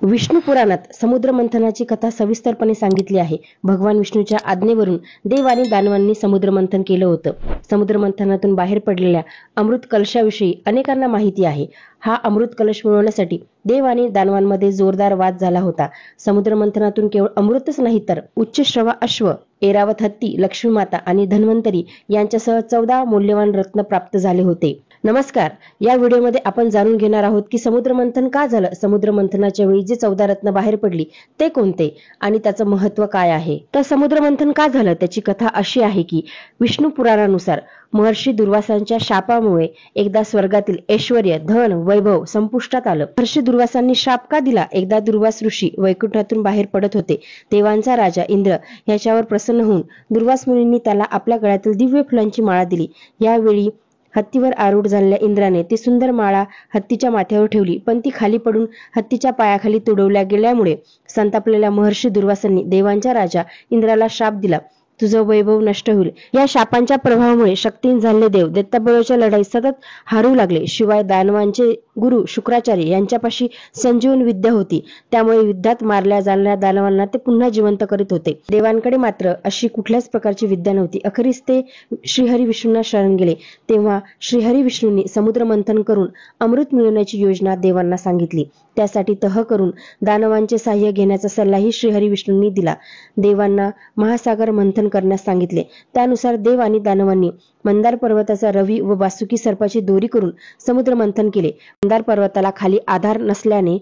विष्णू पुराणात समुद्र मंथनाची कथा सविस्तरपणे सांगितली आहे। भगवान विष्णूच्या आज्ञेवरून देव आणि दानवांनी समुद्र मंथन केलं होतं। समुद्र मंथनातून बाहेर पडलेल्या अमृत कलशाविषयी अनेकांना माहिती आहे। हा अमृत कलश मिळवण्यासाठी देव आणि दानवांमध्ये जोरदार वाद झाला होता। समुद्र मंथनातून केवळ अमृतच नाही तर उच्चश्रवा अश्व, ऐरावत हत्ती, लक्ष्मी माता आणि धन्वंतरी यांच्यासह 14 मौल्यवान रत्न प्राप्त झाले होते। नमस्कार, या व्हिडिओमध्ये आपण जाणून घेणार आहोत की समुद्र मंथन का झालं, समुद्र मंथनाच्या वेळी जे 14 रत्न बाहेर पडली ते कोणते आणि त्याचं महत्त्व काय आहे। तर समुद्र मंथन का झालं त्याची कथा अशी आहे की विष्णू पुराणानुसार महर्षी दुर्वासांच्या शापामुळे एकदा स्वर्गातील ऐश्वर्य, धन, वैभव संपुष्टात आलं। महर्षी दुर्वासांनी शाप का दिला? एकदा दुर्वास ऋषी वैकुंठातून बाहेर पडत होते। देवांचा राजा इंद्र याच्यावर प्रसन्न होऊन दुर्वास मुनींनी त्याला आपल्या गळ्यातील दिव्य फुलांची माळा दिली। यावेळी हत्तीवर आरूढ झालेल्या इंद्राने ती सुंदर माळा हत्तीच्या माथ्यावर ठेवली, पण ती खाली पडून हत्तीच्या पायाखाली तुडवल्या गेल्यामुळे संतापलेल्या महर्षी दुर्वासांनी देवांच्या राजा इंद्राला शाप दिला, तुझं वैभव नष्ट होईल। या शापांच्या प्रभावामुळे शक्तिहीन झालेले देव दैत्याबरोबरच्या लढाईत सतत हारू लागले। शिवाय दानवांचे गुरु शुक्राचार्य यांच्यापाशी संजीवन विद्या होती, त्यामुळे युद्धात मारल्या जाणाऱ्या दानवांना ते पुन्हा जिवंत करीत होते। देवांकडे मात्र अशी कुठल्याच प्रकारची विद्या नव्हती। अखेरीस ते श्रीहरी विष्णूंना शरण गेले। तेव्हा श्रीहरी विष्णूंनी समुद्र मंथन करून अमृत मिळवण्याची योजना देवांना सांगितली। त्यासाठी तह करून दानवांचे सहाय्य घेण्याचा सल्लाही श्रीहरी विष्णूंनी दिला। देवांना महासागर मंथन करण्यास सांगितले। त्यानुसार देव आणि दानवांनी मंदार पर्वताचा रवी व वासुकी सर्पाची दोरी करून समुद्र मंथन केले। मंदार पर्वताला खाली आधार नसल्याने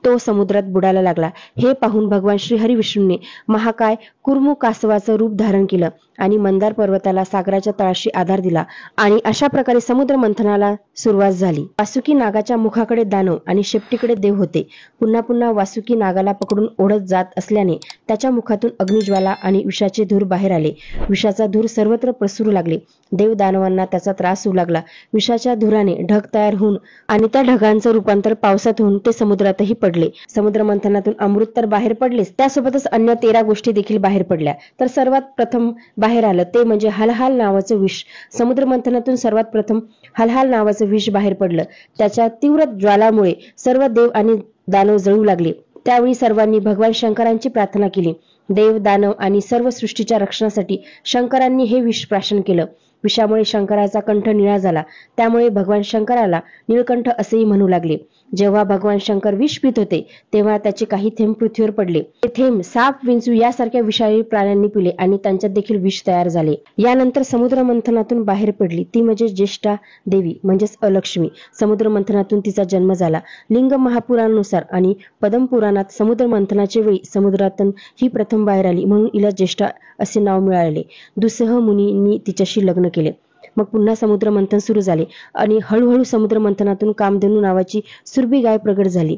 तो समुद्रात बुडायला लागला। हे पाहून भगवान श्रीहरी विष्णूंनी महाकाय कुर्मू कासवाचं रूप धारण केलं आणि मंदार पर्वताला सागराच्या तळाशी आधार दिला आणि अशा प्रकारे समुद्र मंथनाला सुरुवात झाली। वासुकी नागाच्या मुखाकडे दानव आणि शेपटीकडे देव होते। पुन्हा पुन्हा वासुकी नागाला पकडून ओढत जात असल्याने त्याच्या मुखातून अग्निज्वाला आणि विषाचे धूर बाहेर आले। विषाचा धूर सर्वत्र पसरू लागले। देव दानवांना त्याचा त्रास होऊ लागला। विषाच्या धुराने ढग तयार होऊन आणि त्या ढगांचं रूपांतर पावसात होऊन ते समुद्रातही पडले। समुद्र मंथनातून अमृत तर बाहेर पडलेच, त्यासोबतच अन्य 13 गोष्टी देखील बाहेर पडल्या। तर सर्वात प्रथम बाहेर आलं ते म्हणजे हलहाल नावाचं विष। समुद्र मंथनातून सर्वात प्रथम हलहाल नावाचं विष बाहेर पडलं। त्याच्या तीव्र ज्वालामुळे सर्व देव आणि दानव जळू लागले। त्यावेळी सर्वांनी भगवान शंकरांची प्रार्थना केली। देव, दानव आणि सर्व सृष्टीच्या रक्षणासाठी शंकरांनी हे विष प्राशन केलं। विषामुळे शंकराचा कंठ निळा झाला, त्यामुळे भगवान शंकराला नीलकंठ असेही म्हणू लागले। जेव्हा भगवान शंकर विष पित होते तेव्हा त्याचे काही थेंब पृथ्वीवर पडले। ते थेंब साप, विंचू यासारख्या विषारी प्राण्यांनी पिले आणि त्यांच्यात देखील विष तयार झाले। यानंतर समुद्र मंथनातून बाहेर पडली ती म्हणजे ज्येष्ठा देवी म्हणजेच अलक्ष्मी। समुद्र मंथनातून तिचा जन्म झाला। लिंग महापुराणानुसार आणि पद्म पुराणात समुद्र मंथनाच्या वेळी समुद्रातून ही प्रथम बाहेर आली, म्हणून हिला ज्येष्ठा असे नाव मिळाले। दुसह मुनींनी तिच्याशी लग्न केले। मग पुन्हा समुद्र मंथन सुरू झाले आणि हळूहळू समुद्र मंथनातून कामधेनू नावाची सुरभी गाय प्रगट झाली।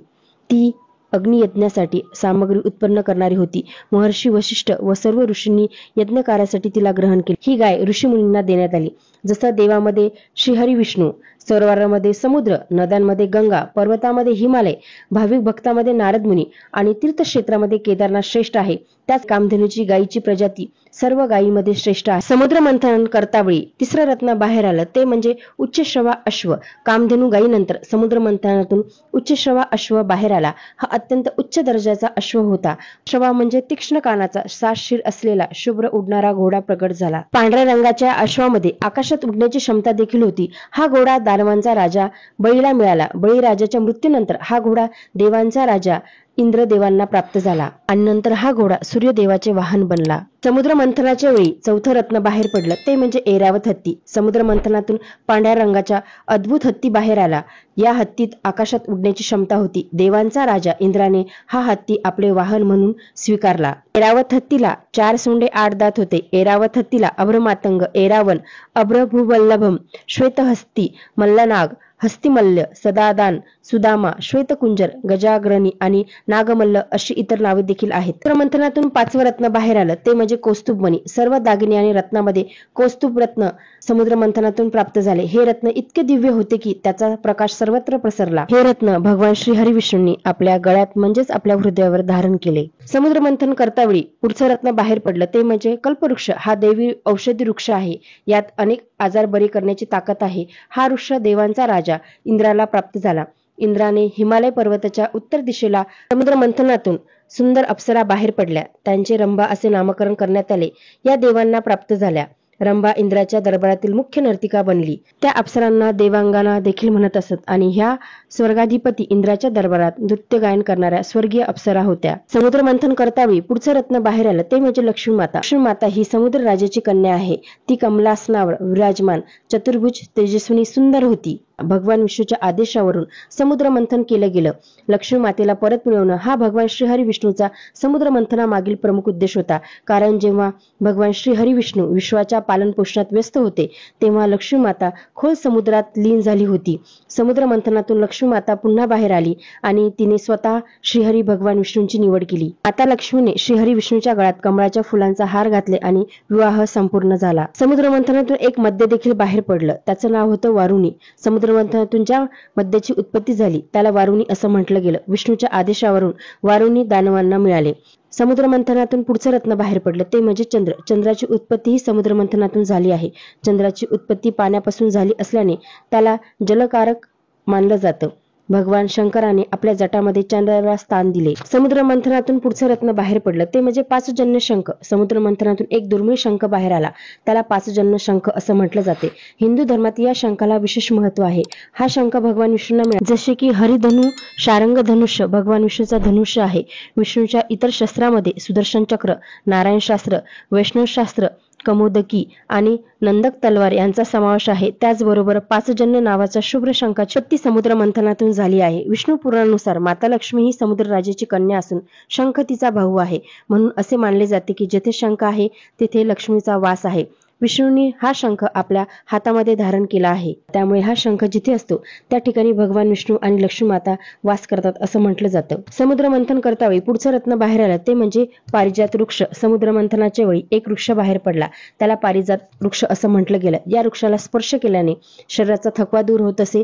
ती अग्नियज्ञासाठी सामग्री उत्पन्न करणारी होती। महर्षी वशिष्ठ व सर्व ऋषींनी यज्ञ कार्यासाठी तिला ग्रहण केले। ही गाय ऋषीमुनींना देण्यात आली। जसं देवामध्ये श्रीहरी विष्णू, सरोवरामध्ये समुद्र, नद्यांमध्ये गंगा, पर्वतामध्ये हिमालय, भाविक भक्तामध्ये नारद मुनी आणि तीर्थक्षेत्रामध्ये केदारनाथ श्रेष्ठ आहे, त्याच कामधेनूची गायीची प्रजाती सर्व गायीमध्ये श्रेष्ठ आहे। समुद्र मंथन करतावेळी तिसरं रत्न बाहेर आलं ते म्हणजे उच्चश्रवा अश्व। कामधेनू गायीनंतर समुद्र मंथनातून उच्चश्रवा अश्व बाहेर आला। हा अत्यंत उच्च दर्जाचा अश्व होता। श्रवा म्हणजे तीक्ष्ण कानाचा, 7 शीर असलेला शुभ्र उडणारा घोडा प्रगट झाला। पांढऱ्या रंगाच्या अश्वामध्ये आकाशात उडण्याची क्षमता देखील होती। हा घोडा दानवांचा राजा बळीला मिळाला। बळी राजाच्या मृत्यूनंतर हा घोडा देवांचा राजा इंद्रदेवांना प्राप्त झाला आणि नंतर हा घोडा सूर्यदेवाचे वाहन बनला। समुद्र मंथनाच्या वेळी चौथं रत्न बाहेर पडलं ते म्हणजे ऐरावत हत्ती। समुद्र मंथनातून पांढऱ्या रंगाचा अद्भुत हत्ती बाहेर आला। या हत्तीत आकाशात उडण्याची क्षमता होती। देवांचा राजा इंद्राने हा हत्ती आपले वाहन म्हणून स्वीकारला। ऐरावत हत्तीला 4 सोंडे 8 दात होते। ऐरावत हत्तीला अभ्रमातंग, ऐरावन, अभ्रभुवल्लभम, श्वेतहस्ती, मल्लनाग, हस्तिमल्ल, सदादान, सुदामा, श्वेतकुंजर, गजाग्रणी आणि नागमल्ल अशी इतर नावे देखील आहेत। समुद्र मंथनातून 5वं रत्न बाहेर आलं ते म्हणजे कौस्तुभमणी। सर्व दागिने आणि रत्नामध्ये कौस्तुभ रत्न समुद्र मंथनातून प्राप्त झाले। हे रत्न इतके दिव्य होते की त्याचा प्रकाश सर्वत्र पसरला। हे रत्न भगवान श्रीहरी विष्णूंनी आपल्या गळ्यात म्हणजेच आपल्या हृदयावर धारण केले। समुद्र मंथन करतावेळी पुढचं रत्न बाहेर पडलं ते म्हणजे कल्पवृक्ष। हा दैवी औषधी वृक्ष आहे। यात अनेक आजार बरे करण्याची ताकद आहे। हा वृक्ष देवांचा राजा इंद्राला प्राप्त झाला। इंद्राने हिमालय पर्वताच्या उत्तर दिशेला समुद्र मंथनातून सुंदर अप्सरा बाहेर पडल्या. त्यांचे रंभा असे नामकरण करण्यात आले. या देवांना प्राप्त झाल्या. रंभा इंद्राच्या दरबारातील मुख्य नर्तिका बनली. त्या अप्सरांना देवांगना देखील म्हणत असत आणि ह्या स्वर्गाधिपती इंद्राच्या दरबारात नृत्य गायन करणाऱ्या स्वर्गीय अप्सरा होत्या. समुद्र मंथन करतावेळी पुढचं रत्न बाहेर आलं ते म्हणजे लक्ष्मी माता. लक्ष्मी माता ही समुद्र राजाची कन्या आहे. ती कमलासनावर विराजमान, चतुर्भुज, तेजस्विनी, सुंदर होती. भगवान विष्णूच्या आदेशावरून समुद्र मंथन केलं गेलं. लक्ष्मी मातेला परत मिळवणं हा भगवान श्रीहरी विष्णूचा समुद्र मंथनामागील प्रमुख उद्देश होता. कारण जेव्हा भगवान श्रीहरी विष्णू विश्वाच्या पालन पोषणात व्यस्त होते तेव्हा लक्ष्मी माता खोल समुद्रात लीन झाली होती. समुद्र मंथनातून लक्ष्मी माता पुन्हा बाहेर आली आणि तिने स्वतः श्रीहरी भगवान विष्णूंची निवड केली. आता लक्ष्मीने श्रीहरी विष्णूच्या गळ्यात कमळाच्या फुलांचा हार घातले आणि विवाह संपूर्ण झाला. समुद्र मंथनातून एक मद्य देखील बाहेर पडलं. त्याचं नाव होतं वारुणी. समुद्र मंथनातून ज्या मद्याची उत्पत्ती झाली त्याला वारुणी असं म्हटलं गेलं. विष्णूच्या आदेशावरून वारुणी दानवांना मिळाले. समुद्र मंथनातून पुढचं रत्न बाहेर पडलं ते म्हणजे चंद्र. चंद्राची उत्पत्ती ही समुद्र मंथनातून झाली आहे. चंद्राची उत्पत्ती पाण्यापासून झाली असल्याने त्याला जलकारक मानलं जातं. भगवान शंकराने आपल्या जटामध्ये चंद्राला स्थान दिले. समुद्र मंथनातून पुढचं रत्न बाहेर पडलं ते म्हणजे पाचजन्य शंख. समुद्र मंथनातून एक दुर्मिळ शंख बाहेर आला. त्याला पाचजन्य शंख असं म्हटलं जाते. हिंदू धर्मात या शंखाला विशेष महत्व आहे. हा शंख भगवान विष्णूंना मिळाला. जसे की हरिधनु, शारंग धनुष्य भगवान विष्णूचा धनुष्य आहे. विष्णूच्या इतर शस्त्रामध्ये सुदर्शन चक्र, नारायण शास्त्र, वैष्णव शास्त्र, कमोदकी आणि नंदक तलवार यांचा समावेश आहे. त्याचबरोबर पाचजन्य नावाचा शुभ्र शंखाची उत्पत्ती समुद्र मंथनातून झाली आहे. विष्णू पुराणानुसार माता लक्ष्मी ही समुद्र राजाची कन्या असून शंख तिचा भाऊ आहे. म्हणून असे मानले जाते की जेथे शंख आहे तेथे लक्ष्मीचा वास आहे. विष्णूंनी हा शंख आपल्या हातामध्ये धारण केला आहे. त्यामुळे हा शंख जिथे असतो त्या ठिकाणी भगवान विष्णू आणि लक्ष्मी माता वास करतात असं म्हटलं जातं. समुद्र मंथन करतावेळी पुढचं रत्न बाहेर आलं ते म्हणजे पारिजात वृक्ष. समुद्र मंथनाच्या वेळी एक वृक्ष बाहेर पडला. त्याला पारिजात वृक्ष असं म्हटलं गेलं. या वृक्षाला स्पर्श केल्याने शरीराचा थकवा दूर होत असे.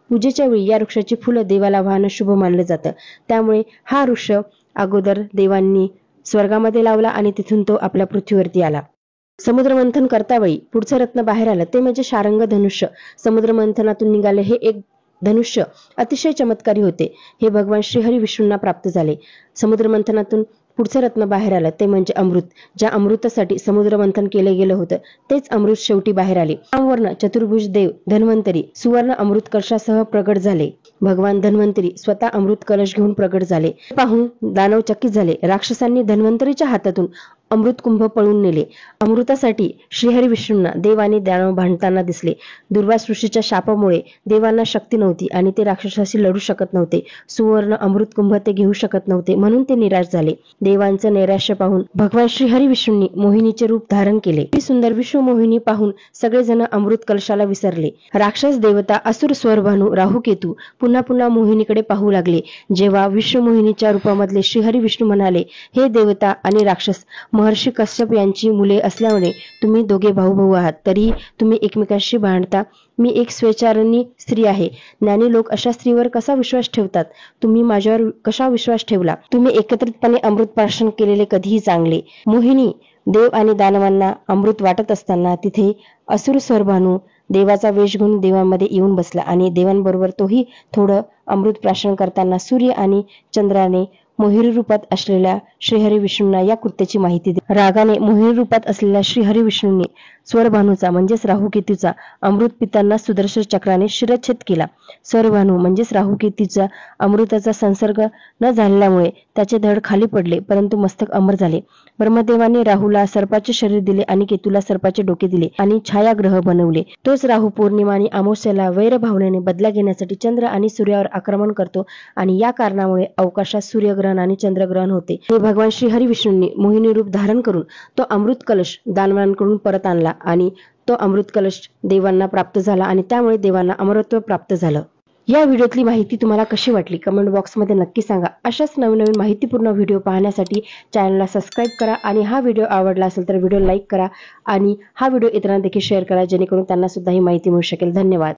पूजेच्या वेळी या वृक्षाची फुलं देवाला वाहणं शुभ मानलं जातं. त्यामुळे हा वृक्ष अगोदर देवांनी स्वर्गामध्ये लावला आणि तिथून तो आपल्या पृथ्वीवरती आला. समुद्र मंथन करतावेळी पुढचं रत्न बाहेर आलं ते म्हणजे शारंग धनुष्य. समुद्र मंथनातून निघाले हे एक धनुष्य अतिशय चमत्कारी होते. हे भगवान श्रीहरी विष्णूंना प्राप्त झाले. समुद्र मंथनातून पुढचं रत्न बाहेर आलं ते म्हणजे अमृत. ज्या अमृतासाठी समुद्र मंथन केलं गेलं होतं तेच अमृत शेवटी बाहेर आले. रामवर्ण चतुर्भुज देव धन्वंतरी सुवर्ण अमृत कलशासह प्रगट झाले. भगवान धन्वंतरी स्वतः अमृत कलश घेऊन प्रगट झाले. पाहून दानव चकित झाले. राक्षसांनी धन्वंतरीच्या हातातून अमृत कुंभ पळून नेले. अमृतासाठी श्रीहरी विष्णूंना देव आणि दानव भांडताना दिसले. दुर्वास ऋषीच्या शापामुळे देवांना शक्ती नव्हती आणि ते राक्षसाशी लढू शकत नव्हते. सुवर्ण अमृत कुंभ ते घेऊ शकत नव्हते म्हणून ते निराश झाले. देवांचं नैराश्य पाहून भगवान श्रीहरी विष्णूंनी मोहिनीचे रूप धारण केले. ही सुंदर विश्व मोहिनी पाहून सगळेजण अमृत कलशाला विसरले. राक्षस देवता असुर स्वरभानू राहुकेतू पुन्हा पुन्हा मोहिनीकडे पाहू लागले. जेव्हा विश्व मोहिनीच्या रूपामधले श्रीहरी विष्णू म्हणाले, हे देवता आणि राक्षस, महर्षी कश्यप यांची मुले असल्यामुळे तुम्ही दोघे भाऊ भाऊ आहात तरी तुम्ही एकमेकांशी भांडता. मी एक स्वेचारिणी स्त्री आहे. ज्ञानी लोक अशा स्त्रीवर कसा विश्वास ठेवतात? तुम्ही माझ्यावर कसा विश्वास ठेवला? तुम्ही एकत्रितपणे अमृत प्राशन केलेले कधीही चांगले. मोहिनी देव आणि दानवांना अमृत वाटत असताना तिथे असुर स्वरभानू देवाचा वेश घेऊन देवांमध्ये येऊन बसला आणि देवांबरोबर तोही थोडं अमृत प्राशन करताना सूर्य आणि चंद्राने मोहिनी रूपात असलेल्या श्रीहरी विष्णूंना या कृत्याची माहिती दिली. रागाने मोहिनी रूपात असलेल्या श्रीहरी विष्णूंनी स्वरभानूचा म्हणजेच राहुकेतूचा अमृत पितांना सुदर्शन चक्राने शिरच्छेद केला. स्वरभानू म्हणजेच राहुकेतूचा अमृताचा संसर्ग न झाल्यामुळे त्याचे धड खाली पडले परंतु मस्तक अमर झाले. ब्रह्मदेवाने राहूला सर्पाचे शरीर दिले आणि केतूला सर्पाचे डोके दिले आणि छायाग्रह बनवले. तोच राहू पौर्णिमा आणि अमावस्येला वैर भावनेने बदला घेण्यासाठी चंद्र आणि सूर्यावर आक्रमण करतो आणि या कारणामुळे अवकाशात सूर्यग्रहण आणि चंद्रग्रहण होते. हे भगवान श्रीहरी विष्णूंनी मोहिनी रूप धारण करून तो अमृत कलश दानवांकडून परत आणला आणि तो अमृत कलश देवांना प्राप्त झाला आणि त्यामुळे देवांना अमरत्व प्राप्त झालं. या व्हिडिओतली माहिती तुम्हाला कशी वाटली कमेंट बॉक्समध्ये नक्की सांगा. अशाच नवनवीन माहितीपूर्ण व्हिडिओ पाहण्यासाठी चॅनलला सबस्क्राईब करा आणि हा व्हिडिओ आवडला असेल तर व्हिडिओ लाईक करा आणि हा व्हिडिओ इतरांना देखील शेअर करा जेणेकरून त्यांना सुद्धा ही माहिती मिळू शकेल. धन्यवाद.